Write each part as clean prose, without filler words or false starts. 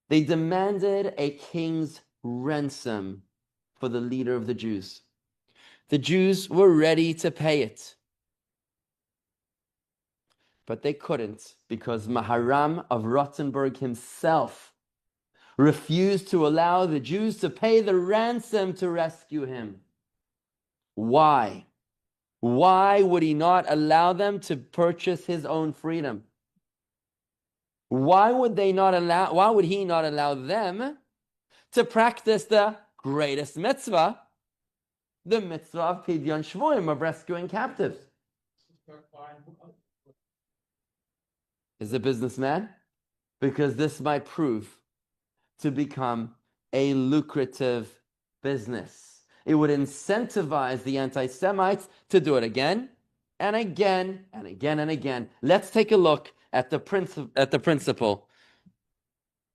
They demanded a king's ransom for the leader of the Jews. The Jews were ready to pay it. But they couldn't because Maharam of Rothenburg himself refused to allow the Jews to pay the ransom to rescue him. Why? Why would he not allow them to purchase his own freedom? Why would he not allow them to practice the greatest mitzvah, the mitzvah of Pidyon Shvuim, of rescuing captives? Is a businessman? Because this might prove to become a lucrative business. It would incentivize the anti-Semites to do it again and again and again and again. Let's take a look at the principle.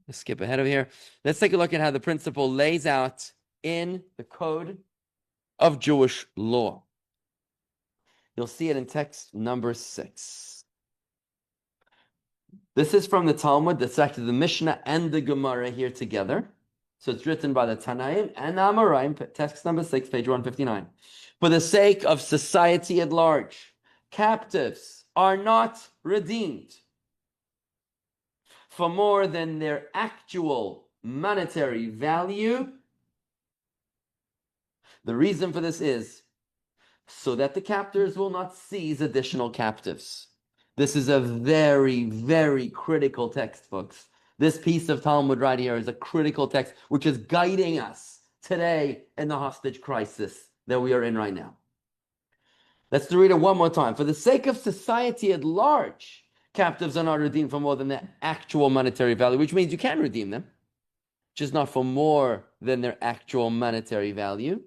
Let's skip ahead of here. Let's take a look at how the principle lays out in the code of Jewish law. You'll see it in text number 6. This is from the Talmud. That's actually the Mishnah and the Gemara here together. So it's written by the Tanaim and the Amoraim, text number 6, page 159. For the sake of society at large, captives are not redeemed for more than their actual monetary value. The reason for this is so that the captors will not seize additional captives. This is a very, very critical text, folks. This piece of Talmud right here is a critical text which is guiding us today in the hostage crisis that we are in right now. Let's read it one more time. For the sake of society at large, captives are not redeemed for more than their actual monetary value, which means you can redeem them, just not for more than their actual monetary value.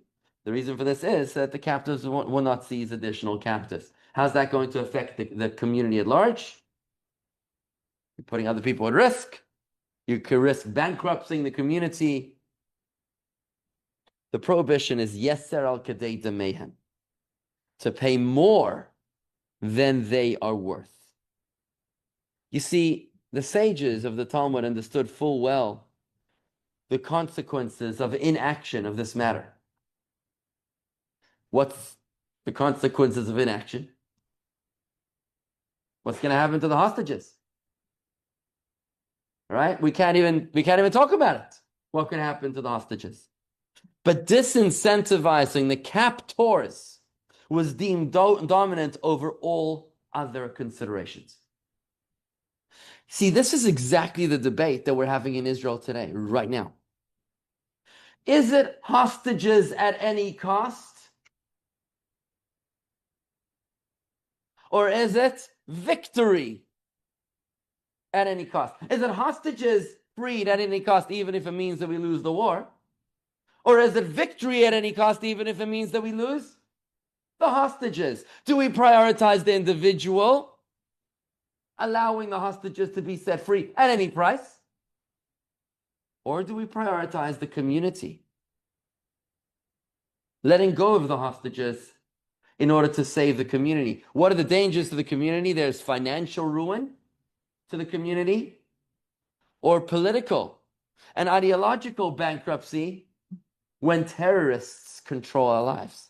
The reason for this is that the captives will not seize additional captives. How's that going to affect the community at large? You're putting other people at risk. You could risk bankrupting the community. The prohibition is yeser al kadei damehen, to pay more than they are worth. You see, the sages of the Talmud understood full well the consequences of inaction of this matter. What's the consequences of inaction? What's going to happen to the hostages? Right? We can't even talk about it. What can happen to the hostages? But disincentivizing the captors was deemed dominant over all other considerations. See, this is exactly the debate that we're having in Israel today, right now. Is it hostages at any cost? Or is it victory at any cost? Is it hostages freed at any cost, even if it means that we lose the war? Or is it victory at any cost, even if it means that we lose the hostages? Do we prioritize the individual, allowing the hostages to be set free at any price? Or do we prioritize the community, letting go of the hostages in order to save the community? What are the dangers to the community? There's financial ruin to the community, or political and ideological bankruptcy when terrorists control our lives.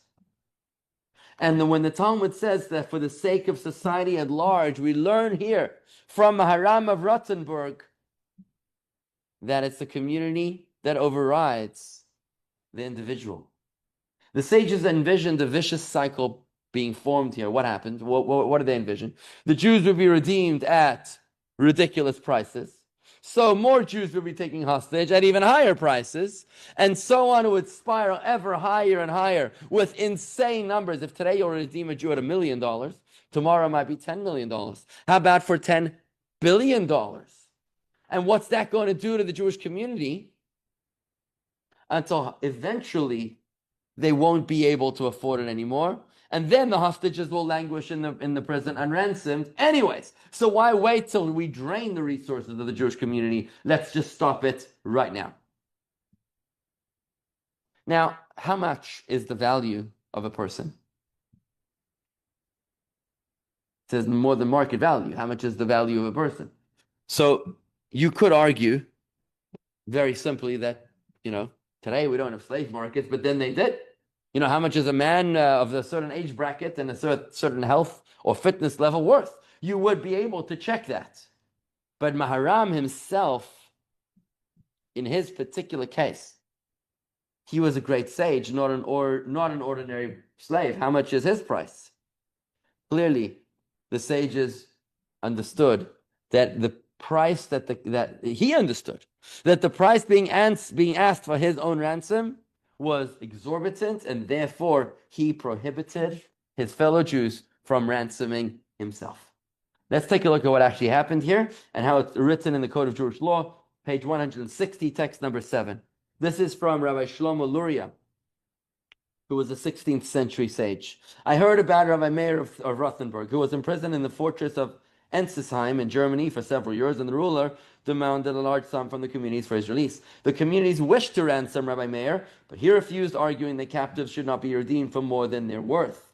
And then when the Talmud says that for the sake of society at large, we learn here from Maharam of Rothenburg that it's the community that overrides the individual. The sages envisioned a vicious cycle being formed here. What happened? What did they envision? The Jews would be redeemed at ridiculous prices. So more Jews would be taken hostage at even higher prices. And so on, it would spiral ever higher and higher with insane numbers. If today you'll redeem a Jew at $1 million, tomorrow it might be $10 million. How about for $10 billion? And what's that going to do to the Jewish community? Until eventually they won't be able to afford it anymore. And then the hostages will languish in the prison unransomed anyways. So why wait till we drain the resources of the Jewish community? Let's just stop it right now. Now, how much is the value of a person? It says more than market value. How much is the value of a person? So you could argue Very simply that, today we don't have slave markets, but then they did. How much is a man of a certain age bracket and a certain health or fitness level worth? You would be able to check that. But Maharam himself, in his particular case, he was a great sage, not an ordinary slave. How much is his price? Clearly, the sages understood that the price that he understood that the price being asked for his own ransom was exorbitant, and therefore he prohibited his fellow Jews from ransoming himself. Let's take a look at what actually happened here and how it's written in the Code of Jewish Law, page 160, text number 7. This is from Rabbi Schlommourya, who was a 16th century sage. I heard about Rabbi Meir of Rothenburg, who was imprisoned in the fortress of Ensisheim in Germany for several years, and the ruler demanded a large sum from the communities for his release. The communities wished to ransom Rabbi Meir, but he refused, arguing the captives should not be redeemed for more than their worth.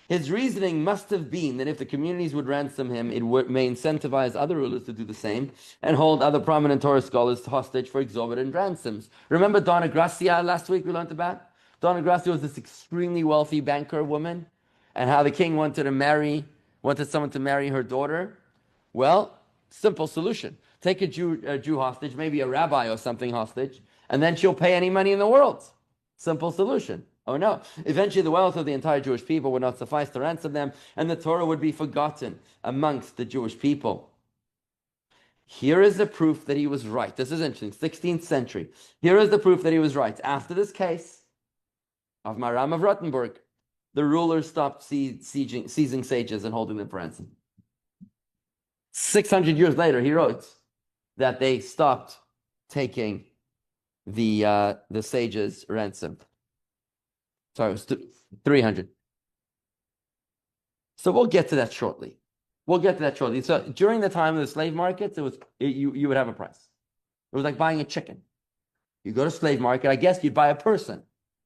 His reasoning must have been that if the communities would ransom him, it may incentivize other rulers to do the same and hold other prominent Torah scholars hostage for exorbitant ransoms. Remember Donna Gracia last week we learned about? Donna Gracia was this extremely wealthy banker woman, and how the king wanted someone to marry her daughter. Well, simple solution. Take a Jew hostage, maybe a rabbi or something hostage, and then she'll pay any money in the world. Simple solution. Oh no. Eventually the wealth of the entire Jewish people would not suffice to ransom them, and the Torah would be forgotten amongst the Jewish people. Here is the proof that he was right. This is interesting. 16th century. Here is the proof that he was right. After this case of Maharam of Rothenburg, the rulers stopped seizing sages and holding them for ransom. 600 years later, he wrote that they stopped taking the sages' ransom. Sorry, it was 300. So we'll get to that shortly. So during the time of the slave markets, you would have a price. It was like buying a chicken. You go to slave market, I guess you'd buy a person,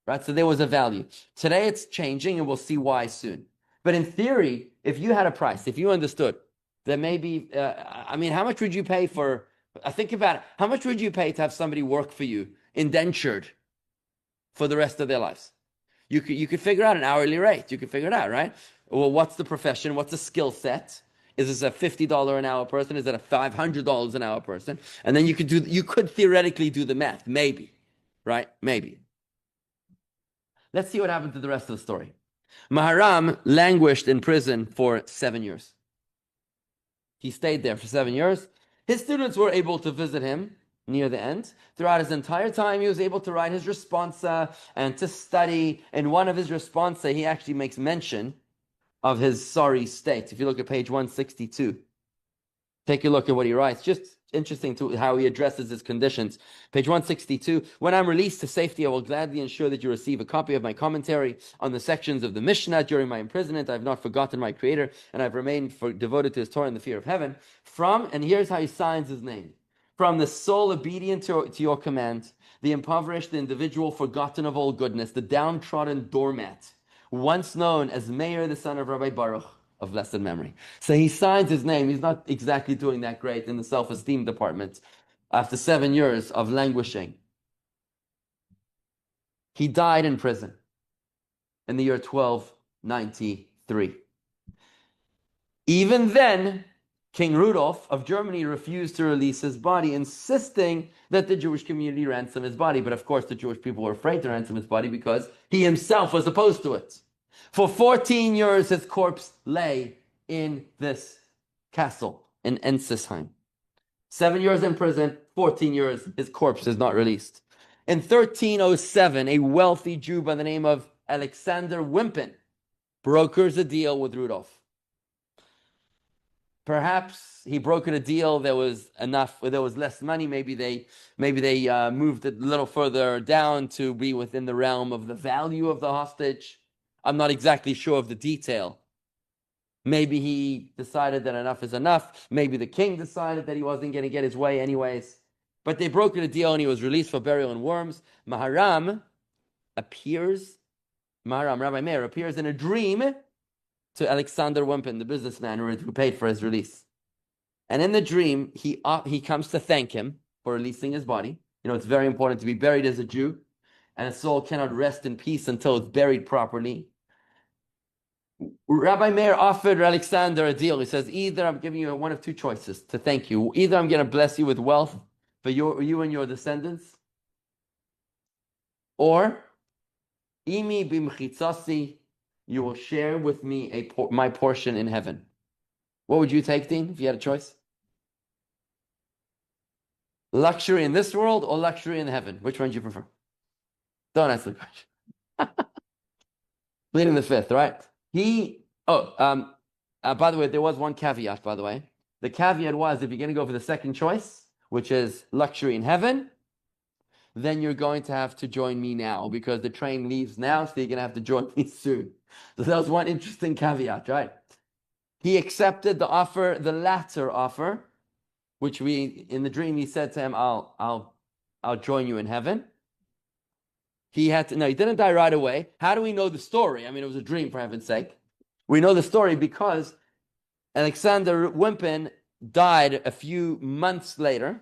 right? So there was a value. Today it's changing, and we'll see why soon. But in theory, if you had a price, if you understood that maybe, how much would you pay for? Think about it. How much would you pay to have somebody work for you, indentured, for the rest of their lives? You could figure out an hourly rate. You could figure it out, right? Well, what's the profession? What's the skill set? Is this a $50 an hour person? Is it a $500 an hour person? And then you could theoretically do the math, maybe, right? Maybe. Let's see what happened to the rest of the story. Maharam languished in prison for 7 years. He stayed there for 7 years. His students were able to visit him near the end. Throughout his entire time, he was able to write his responsa and to study. In one of his responsa, he actually makes mention of his sorry state. If you look at page 162, take a look at what he writes. Just interesting to how he addresses his conditions. Page 162, when I'm released to safety, I will gladly ensure that you receive a copy of my commentary on the sections of the Mishnah. During my imprisonment, I have not forgotten my Creator, and I've remained devoted to his Torah and the fear of heaven. And here's how he signs his name. From the soul obedient to your command, the impoverished, the individual forgotten of all goodness, the downtrodden doormat, once known as Meir, the son of Rabbi Baruch, of blessed memory. So he signs his name. He's not exactly doing that great in the self-esteem department after 7 years of languishing. He died in prison in the year 1293. Even then, King Rudolf of Germany refused to release his body, insisting that the Jewish community ransom his body. But of course, the Jewish people were afraid to ransom his body because he himself was opposed to it. For 14 years, his corpse lay in this castle in Ensisheim. 7 years in prison, 14 years, his corpse is not released. In 1307, a wealthy Jew by the name of Alexander Wimpin brokers a deal with Rudolf. Perhaps he brokered a deal. There was less money. Maybe they moved it a little further down to be within the realm of the value of the hostage. I'm not exactly sure of the detail. Maybe he decided that enough is enough. Maybe the king decided that he wasn't going to get his way anyways. But they brokered a deal, and he was released for burial in Worms. Rabbi Meir appears in a dream to Alexander Wimpin, the businessman who paid for his release. And in the dream, he comes to thank him, for releasing his body. It's very important to be buried as a Jew, and a soul cannot rest in peace until it's buried properly. Rabbi Meir offered Alexander a deal. He says, either I'm giving you one of two choices to thank you. Either I'm going to bless you with wealth for you and your descendants, or imi b'mchitzasi, you will share with me my portion in heaven. What would you take, Dean, if you had a choice? Luxury in this world or luxury in heaven? Which one do you prefer? Don't answer the question. Pleading the fifth, right? By the way, there was one caveat, by the way. The caveat was, if you're going to go for the second choice, which is luxury in heaven, then you're going to have to join me now, because the train leaves now, so you're going to have to join me soon. So that was one interesting caveat, right? He accepted the offer, the latter offer, which in the dream, he said to him, I'll join you in heaven. He didn't die right away. How do we know the story? I mean, it was a dream, for heaven's sake. We know the story because Alexander Wimpin died a few months later.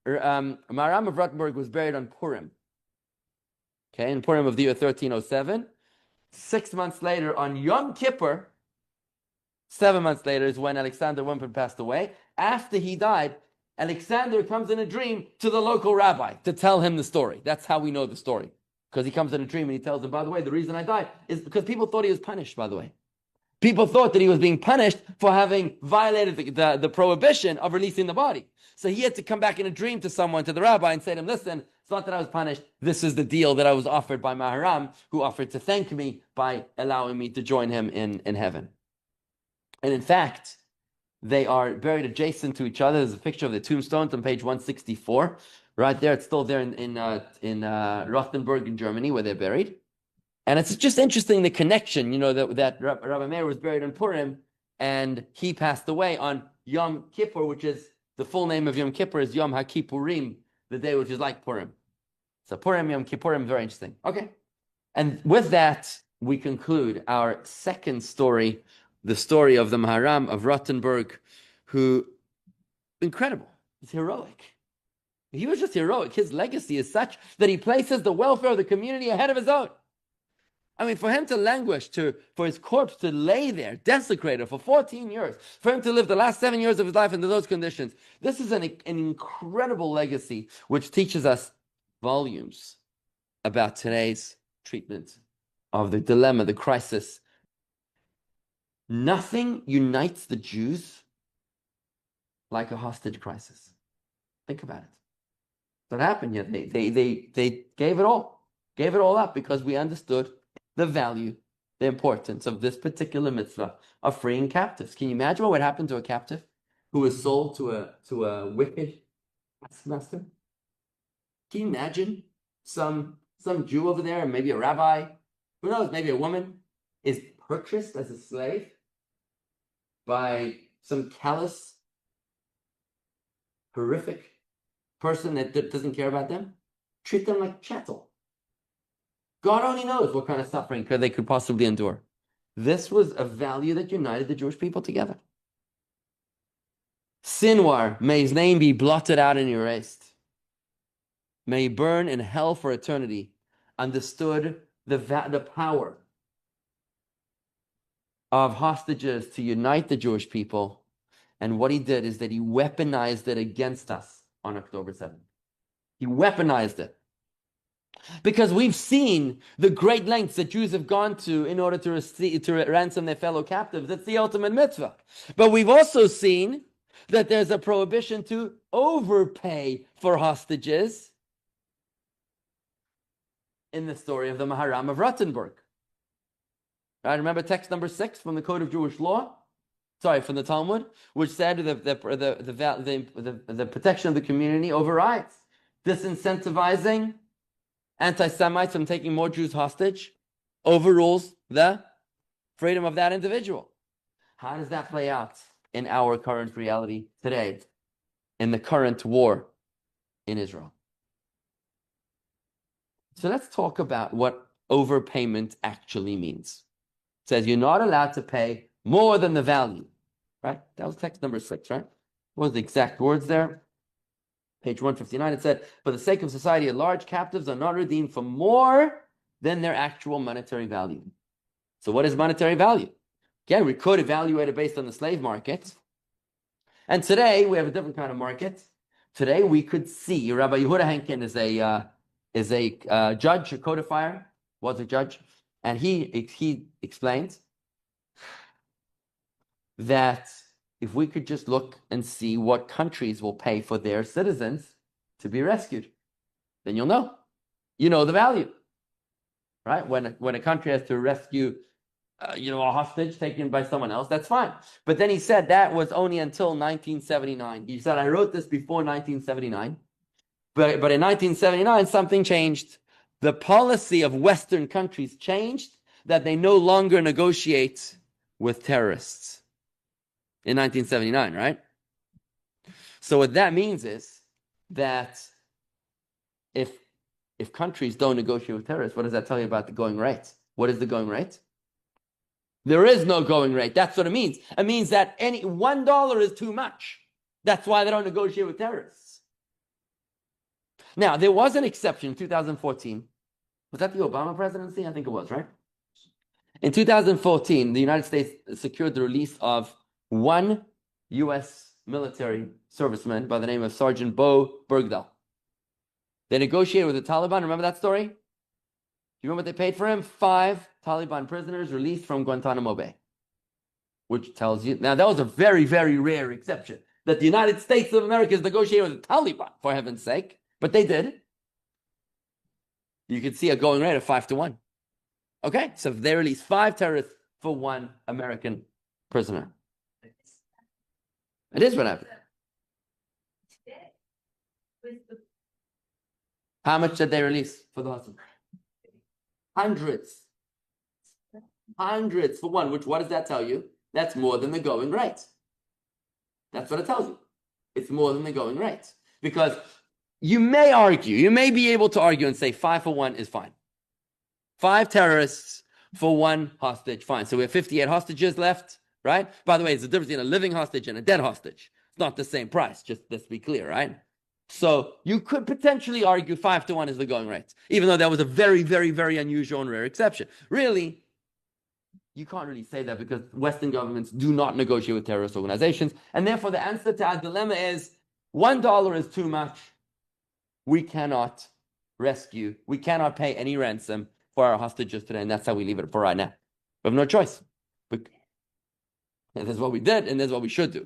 Maharam of Rottenburg was buried on Purim. Okay, in Purim of the year 1307. 6 months later, on Yom Kippur, 7 months later is when Alexander Wimpin passed away. After he died, Alexander comes in a dream to the local rabbi to tell him the story. That's how we know the story. Because he comes in a dream and he tells him, by the way, the reason I died is because people thought he was punished, by the way. People thought that he was being punished for having violated the prohibition of releasing the body. So he had to come back in a dream to the rabbi, and say to him, listen, it's not that I was punished. This is the deal that I was offered by Maharam, who offered to thank me by allowing me to join him in heaven. And in fact, they are buried adjacent to each other. There's a picture of the tombstones on page 164. Right there, it's still there in Rothenburg in Germany, where they're buried. And it's just interesting, the connection, that Rabbi Meir was buried on Purim, and he passed away on Yom Kippur, which is, the full name of Yom Kippur is Yom HaKippurim, the day which is like Purim. So Purim, Yom Kippurim, very interesting. Okay. And with that, we conclude our second story, the story of the Maharam of Rothenburg, who, incredible, he's heroic. He was just heroic. His legacy is such that he places the welfare of the community ahead of his own. I mean, for him to languish, for his corpse to lay there, desecrated for 14 years, for him to live the last 7 years of his life under those conditions, this is an incredible legacy which teaches us volumes about today's treatment of the dilemma, the crisis. Nothing unites the Jews like a hostage crisis. Think about it. What happened here? They gave it all up, because we understood the value, the importance of this particular mitzvah of freeing captives. Can you imagine what would happen to a captive who was sold to a wicked master? Can you imagine some Jew over there, maybe a rabbi, who knows, maybe a woman, is purchased as a slave by some callous, horrific person that doesn't care about them? Treat them like chattel. God only knows what kind of suffering they could possibly endure. This was a value that united the Jewish people together. Sinwar, may his name be blotted out and erased. May he burn in hell for eternity. Understood the power of hostages to unite the Jewish people. And what he did is that he weaponized it against us on October 7th. He weaponized it. Because we've seen the great lengths that Jews have gone to in order to ransom their fellow captives. That's the ultimate mitzvah. But we've also seen that there's a prohibition to overpay for hostages in the story of the Maharam of Rothenburg. Right, remember text number 6 from the Code of Jewish Law? From the Talmud, which said the protection of the community over rights, disincentivizing anti-Semites from taking more Jews hostage, overrules the freedom of that individual. How does that play out in our current reality today, in the current war in Israel? So let's talk about what overpayment actually means. It says you're not allowed to pay more than the value, right? That was text number 6, right? What was the exact words there? Page 159, it said, for the sake of society at large, captives are not redeemed for more than their actual monetary value. So what is monetary value? Again, we could evaluate it based on the slave market. And today, we have a different kind of market. Today, we could see, Rabbi Yehuda Henkin is a judge, a codifier, was a judge, and he explains that if we could just look and see what countries will pay for their citizens to be rescued, then you'll know. You know the value, right? When a country has to rescue, a hostage taken by someone else, that's fine. But then he said that was only until 1979. He said, I wrote this before 1979, but in 1979, something changed. The policy of Western countries changed, that they no longer negotiate with terrorists. In 1979, right? So what that means is that if countries don't negotiate with terrorists, what does that tell you about the going rate? What is the going rate? There is no going rate. That's what it means. It means that any $1 is too much. That's why they don't negotiate with terrorists. Now, there was an exception in 2014. Was that the Obama presidency? I think it was, right? In 2014, the United States secured the release of one U.S. military serviceman by the name of Sergeant Bo Bergdahl. They negotiated with the Taliban. Remember that story? Do you remember what they paid for him? 5 Taliban prisoners released from Guantanamo Bay. Which tells you, now that was a very, very rare exception, that the United States of America is negotiating with the Taliban, for heaven's sake. But they did. You could see a going rate of 5-1. Okay, so they released 5 terrorists for 1 American prisoner. It is what happened. How much did they release for the hostage? Hundreds. Hundreds for 1, which what does that tell you? That's more than the going rate. That's what it tells you. It's more than the going rate. Because you may argue, you may be able to argue and say 5 for 1 is fine. 5 terrorists for 1 hostage, fine. So we have 58 hostages left, right? By the way, there's a difference between a living hostage and a dead hostage. It's not the same price, just let's be clear, right? So you could potentially argue 5-1 is the going rate, even though that was a very, very, very unusual and rare exception. Really, you can't really say that because Western governments do not negotiate with terrorist organizations. And therefore, the answer to our dilemma is $1 is too much. We cannot rescue. We cannot pay any ransom for our hostages today. And that's how we leave it for right now. We have no choice. And that's what we did, and that's what we should do.